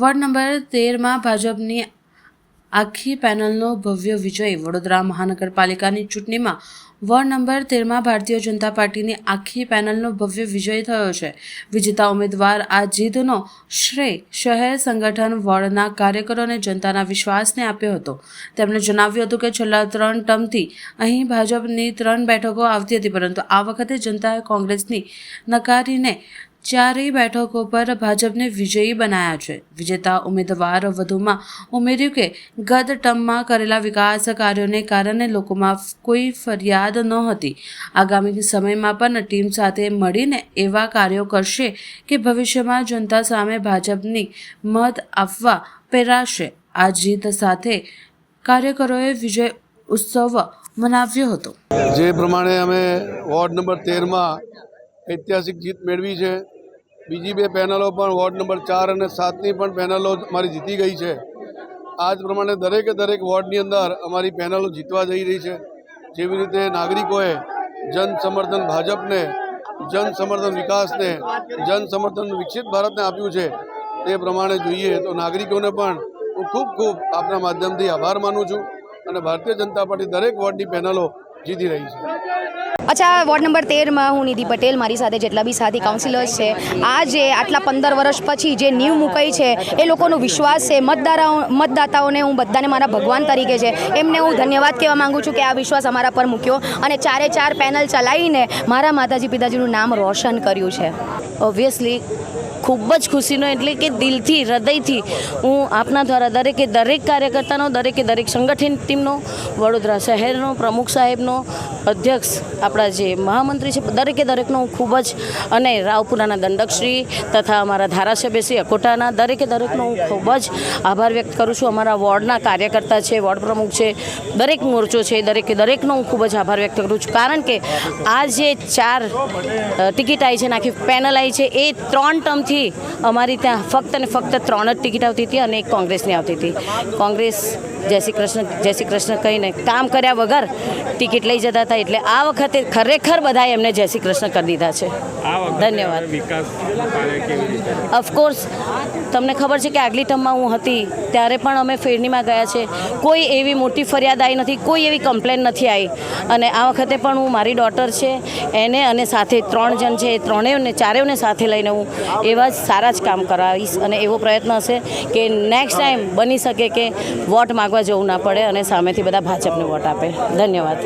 Ward number 13માં ભાજપની આખી પેનલનો ભવ્ય વિજય। વડોદરા મહાનગરપાલિકાની ચૂંટણીમાં વોર્ડ નંબર 13માં ભારતીય જનતા પાર્ટીની આખી પેનલનો ભવ્ય વિજય થયો છે। વિજેતા ઉમેદવાર આ જીતનો શ્રેય શહેર સંગઠન વોર્ડના કાર્યકરો અને જનતાના વિશ્વાસને આપ્યો હતો। તેમણે જણાવ્યું હતું કે છેલ્લા 3 ટર્મથી અહીં ભાજપની 3 બેઠકો આવતી હતી, પરંતુ આ વખતે જનતાએ કોંગ્રેસની નકારીને 4 બેઠકો પર ભાજપને વિજયી બનાવ્યા છે। વિજેતા ઉમેદવાર વધુમાં ઉમેર્યું કે ગત ટર્મમાં કરેલા વિકાસ કાર્યોને કારણે લોકોમાં કોઈ ફરિયાદ નહોતી। આગામી સમયમાં પણ ટીમ સાથે મળીને એવા કાર્યો કરશે કે ભવિષ્યમાં જનતા સામે ભાજપની મત આપવા પ્રેરાશે। આ જીત સાથે કાર્યકરોએ વિજય ઉત્સવ મનાવ્યો હતો। જે પ્રમાણે અમે વોર્ડ નંબર 13માં ऐतिहासिक जीत मेळवी है। बीजी 2 पेनलों पर वोर्ड नंबर 4 और 7 पण पेनलों अमारी जीती गई है। आज प्रमाणे दरेक वोर्डनी अंदर अमारी पेनलों जीतवा जई रही है। जेवी रीते नागरिकोए जन समर्थन भाजपने, जन समर्थन विकासने, जन समर्थन विकसित भारतने आप्युं छे, ते प्रमाणे जोईए तो नागरिकोने पण हूँ खूब आपना माध्यमथी आभार मानु छूं अने भारतीय जनता पार्टी दरेक वोर्डनी पेनलों जीती रही है। अच्छा, वोर्ड नंबर 13 में हूँ निधि पटेल, मारी साथे जेटला बी साथी काउंसिलर्स है, आज आटला 15 वर्ष पछी जे नीव मुकाई है ए लोकोनो विश्वास है। मतदाताओने हूँ बधाने मारा भगवान तरीके है, एमने हूँ धन्यवाद कहेवा मांगू छूँ कि आ विश्वास अमारा पर मूक्यो अने 4 पेनल चलावीने मारा माताजी पिताजीनुं नाम रोशन कर्युं छे। ऑब्वियसली खूब ज खुशीनो एटले कि दिलथी हृदयथी हूँ आपना द्वारा दरेक कार्यकर्तानो, दरेक संगठन टीमनो, वडोदरा शहेरनो प्रमुख साहेबनो, अध्यक्ष आपड़ा जे महामंत्री है दरेकनो खूब ज अने रावपुराना दंडकश्री तथा अमारा धारासभ्य श्री अकोटाना दरेकनो खूब ज आभार व्यक्त करूँ छूँ। अमारा वोर्डना कार्यकर्ता है, वोर्ड प्रमुख है, दरेक मोर्चो है, दरेकनो हूँ खूब ज आभार व्यक्त करूँ छूँ। कारण के आज जे 4 टिकिट आई है, आखी पेनल आई है, ए 3 टर्म थी अमारी त्या फक्त ने फक्त 3 ज टिकिट आती थी अने एक कांग्रेसनी आती थी। कांग्रेस जय श्री कृष्ण कहीने काम कर्या वगर टिकिट लई जता था, एटले आ वखते खरेखर बधाए एमने जय श्री कृष्ण कर दीधा छे। धन्यवाद। ऑफकोर्स तमने खबर है कि आगली टर्म में हूँ हती त्यारे पण अमे फेरनी में गया छे, कोई एवी मोटी फरियाद आई नहीं, कोई एवी कम्प्लेन नहीं आई। अने आ वखते पण हूँ मारी डॉटर है एने अने साथे 3 जन है, 4 ने साथे लईने हूँ एवा सारा ज काम करावीश अने एवो प्रयत्न हशे कि नेक्स्ट टाइम बनी सके कि वोट मांगवा जवुं ना पड़े अने सामेथी बधा भाजपने वोट आपे। धन्यवाद।